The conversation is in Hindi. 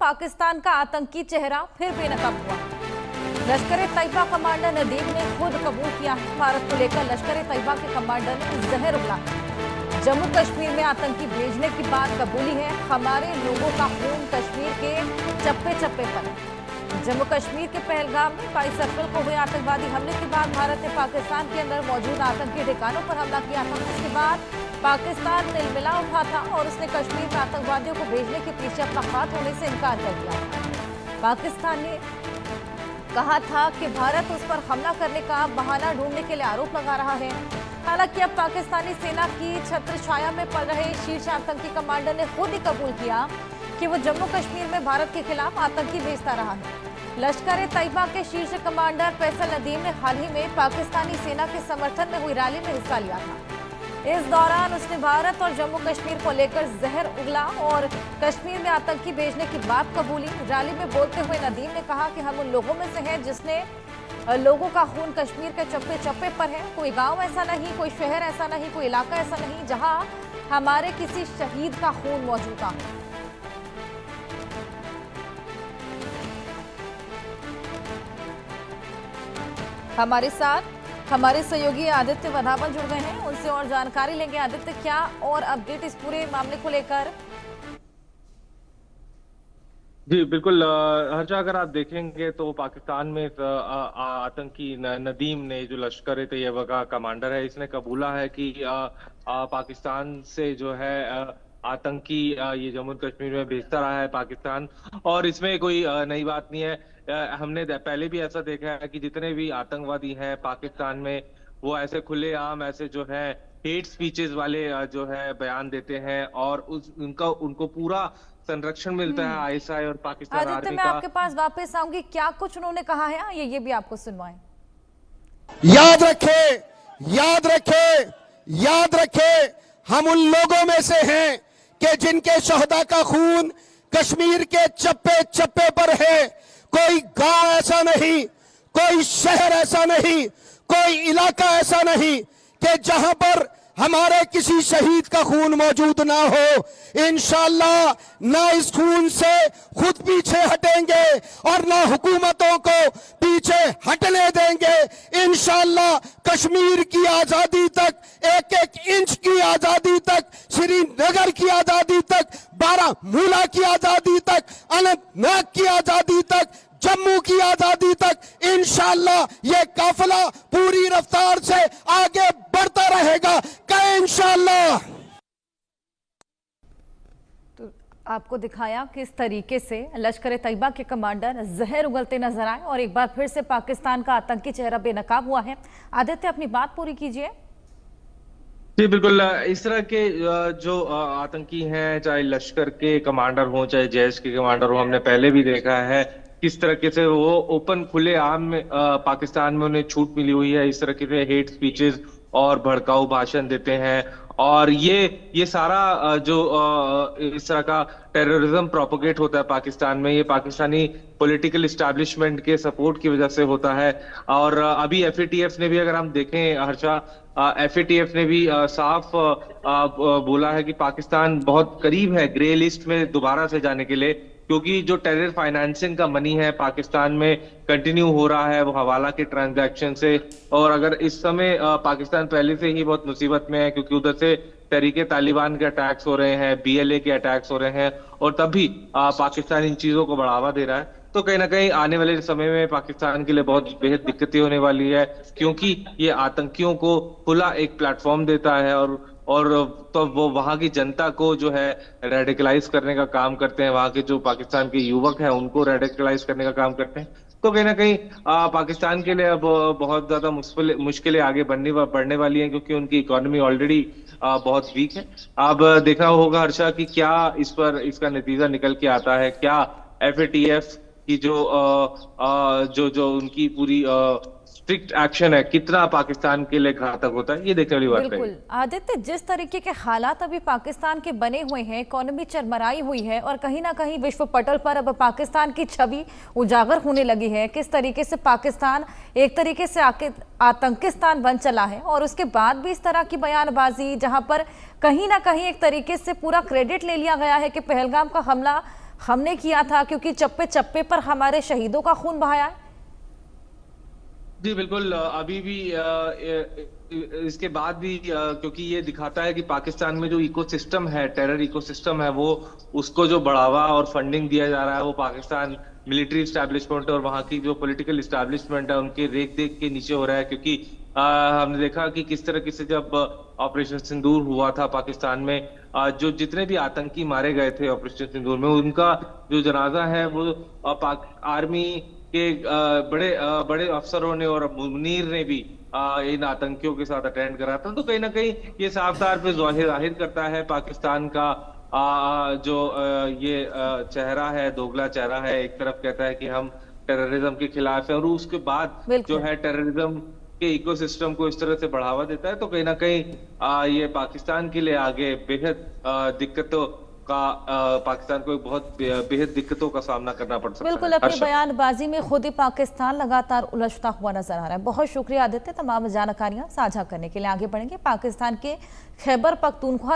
पाकिस्तान का आतंकी चेहरा फिर बेनकाब हुआ। लश्कर तैयबा कमांडर नदीम ने खुद कबूल किया है भारत को लेकर लश्कर तैयबा के कमांडर ने जहर उगला। जम्मू कश्मीर में आतंकी भेजने की बात कबूली है। हमारे लोगों का खून कश्मीर के चप्पे चप्पे पर है। जम्मू कश्मीर के पहलगाम में 22 अप्रैल को हुए आतंकवादी हमले के बाद भारत ने पाकिस्तान के अंदर मौजूद आतंकी ठिकानों पर हमला किया था। इसके बाद पाकिस्तान तिलमिला उठा था और उसने कश्मीर में आतंकवादियों को भेजने के पीछे अपना हाथ होने से इनकार कर दिया। पाकिस्तान ने कहा था कि भारत उस पर हमला करने का बहाना ढूंढने के लिए आरोप लगा रहा है। हालांकि अब पाकिस्तानी सेना की छत्र छाया में पड़ रहे शीर्ष आतंकी कमांडर ने खुद ही कबूल किया कि वो जम्मू कश्मीर में भारत के खिलाफ आतंकी भेजता रहा है। लश्कर तैयबा के शीर्ष कमांडर फैसल नदीम ने हाल ही में पाकिस्तानी सेना के समर्थन में हुई रैली में हिस्सा लिया था। इस दौरान उसने भारत और जम्मू कश्मीर को लेकर जहर उगला और कश्मीर में आतंकी भेजने की बात कबूली। रैली में बोलते हुए नदीम ने कहा कि हम उन लोगों में से हैं जिसने लोगों का खून कश्मीर के चप्पे चप्पे पर है। कोई गांव ऐसा नहीं, कोई शहर ऐसा नहीं, कोई इलाका ऐसा नहीं जहां हमारे किसी शहीद का खून मौजूद था। हमारे साथ हमारे सहयोगी आदित्य वधावन जुड़ गए हैं, उनसे और जानकारी लेंगे। आदित्य, क्या और अपडेट इस पूरे मामले को लेकर? जी बिल्कुल हर्षा, अगर आप देखेंगे तो पाकिस्तान में आतंकी नदीम ने, जो लश्कर तैयबा का कमांडर है, इसने कबूला है कि पाकिस्तान से जो है आतंकी ये जम्मू कश्मीर में भेजता रहा है पाकिस्तान। और इसमें कोई नई बात नहीं है। हमने पहले भी ऐसा देखा है कि जितने भी आतंकवादी हैं पाकिस्तान में, वो ऐसे खुलेआम ऐसे जो है हेट स्पीचेस वाले जो है बयान देते हैं और उनको पूरा संरक्षण मिलता है आईएसआई और पाकिस्तान आदित्य, आर्मी मैं का। आपके पास वापस आऊंगी, क्या कुछ उन्होंने कहा है ये भी आपको सुनवाएं। याद रखे, याद रखे, याद रखे, हम उन लोगों में से हैं कि जिनके शहदा का खून कश्मीर के चप्पे चप्पे पर है। कोई गांव ऐसा नहीं, कोई शहर ऐसा नहीं, कोई इलाका ऐसा नहीं कि जहां पर हमारे किसी शहीद का खून मौजूद ना हो। इंशाअल्लाह ना इस खून से खुद पीछे हटेंगे और ना हुकूमतों को पीछे हटने देंगे। इंशाअल्लाह कश्मीर की आजादी तक, एक एक इंच की आजादी तक, श्रीनगर की आजादी तक, बारामूला की आजादी तक, अनंतनाग की आजादी तक, जम्मू की आजादी तक, इंशाअल्लाह ये काफिला पूरी रफ्तार से आगे बढ़ता रहेगा। कहे इंशाअल्लाह। तो आपको दिखाया किस तरीके से लश्कर तैयबा के कमांडर जहर उगलते नजर आए और एक बार फिर से पाकिस्तान का आतंकी चेहरा बेनकाब हुआ है। आदित्य, अपनी बात पूरी कीजिए। जी बिल्कुल, इस तरह के जो आतंकी हैं, चाहे लश्कर के कमांडर हो चाहे जैश के कमांडर हो, हमने पहले भी देखा है किस तरीके से वो ओपन खुले आम में पाकिस्तान में उन्हें छूट मिली हुई है। इस तरह के हेट स्पीचेस और भड़काऊ भाषण देते हैं और ये सारा जो इस तरह का टेररिज्म प्रोपोगेट होता है पाकिस्तान में, ये पाकिस्तानी पॉलिटिकल इस्टेब्लिशमेंट के सपोर्ट की वजह से होता है। और अभी एफएटीएफ ने भी, अगर हम देखें हर्षा, एफएटीएफ ने भी साफ बोला है कि पाकिस्तान बहुत करीब है ग्रे लिस्ट में दोबारा से जाने के लिए, क्योंकि जो टेरर फाइनेंसिंग का मनी है पाकिस्तान में कंटिन्यू हो रहा है वो हवाला के ट्रांजैक्शन से। और अगर इस समय पाकिस्तान पहले से ही बहुत मुसीबत में है, क्योंकि उधर से तहरीके तालिबान के अटैक्स हो रहे हैं, बीएलए के अटैक्स हो रहे हैं, और तब भी पाकिस्तान इन चीजों को बढ़ावा दे रहा है। तो कहीं ना कहीं आने वाले समय में पाकिस्तान के लिए बहुत बेहद दिक्कतें होने वाली है, क्योंकि ये आतंकियों को खुला एक प्लेटफॉर्म देता है और तो वो वहां की जनता को जो है रेडिकलाइज करने का काम करते हैं। वहां के जो पाकिस्तान के युवक हैं उनको रेडिकलाइज करने का काम करते हैं। तो कहीं ना कहीं पाकिस्तान के लिए अब बहुत ज्यादा मुश्किलें आगे बढ़ने वाली हैं, क्योंकि उनकी इकोनॉमी ऑलरेडी बहुत वीक है। अब देखना होगा हर्षा कि क्या इस पर इसका नतीजा निकल के आता है। क्या एफएटीएफ की जो उनकी पूरी स्ट्रिक्ट एक्शन है, कितना पाकिस्तान के लिए घातक होता है, ये देखने वाली बात है। बिल्कुल आदित्य, जिस तरीके के हालात अभी पाकिस्तान के बने हुए हैं, इकोनॉमी चरमराई हुई है और कहीं ना कहीं विश्व पटल पर अब पाकिस्तान की छवि उजागर होने लगी है। किस तरीके से पाकिस्तान एक तरीके से आतंकिस्तान बन चला है और उसके बाद भी इस तरह की बयानबाजी, जहां पर कहीं ना कहीं एक तरीके से पूरा क्रेडिट ले लिया गया है कि पहलगाम का हमला हमने किया था, क्योंकि चप्पे चप्पे पर हमारे शहीदों का खून बहाया है। जी बिल्कुल, अभी भी इसके बाद भी क्योंकि ये दिखाता है कि पाकिस्तान में जो इकोसिस्टम है, टेरर इकोसिस्टम है, वो उसको जो बढ़ावा और फंडिंग दिया जा रहा है वो पाकिस्तान मिलिट्री इस्टेब्लिशमेंट और वहाँ की जो पॉलिटिकल इस्टेब्लिशमेंट है उनके रेख देख के नीचे हो रहा है। क्योंकि हमने देखा कि किस तरीके से जब ऑपरेशन सिंदूर हुआ था पाकिस्तान में, जो जितने भी आतंकी मारे गए थे ऑपरेशन सिंदूर में, उनका जो जनाजा है वो आर्मी के बड़े अफसरों ने और मुनीर ने भी इन आतंकियों के साथ अटेंड करा था। तो कहीं ना कहीं ये साफ तौर पे जाहिर करता है पाकिस्तान का जो ये चेहरा है, दोगला चेहरा है। एक तरफ कहता है कि हम टेररिज्म के खिलाफ है और उसके बाद जो है टेररिज्म के इकोसिस्टम को इस तरह से बढ़ावा देता है। तो कहीं ना कहीं ये पाकिस्तान के लिए आगे बेहद दिक्कतों का पाकिस्तान को बहुत बेहद दिक्कतों का सामना करना पड़ सकता है। बिल्कुल, अपनी बयानबाजी में खुद ही पाकिस्तान लगातार उलझता हुआ नजर आ रहा है। बहुत शुक्रिया आदित्य, तमाम जानकारियां साझा करने के लिए। आगे बढ़ेंगे, पाकिस्तान के खैबर पख्तूनख्वा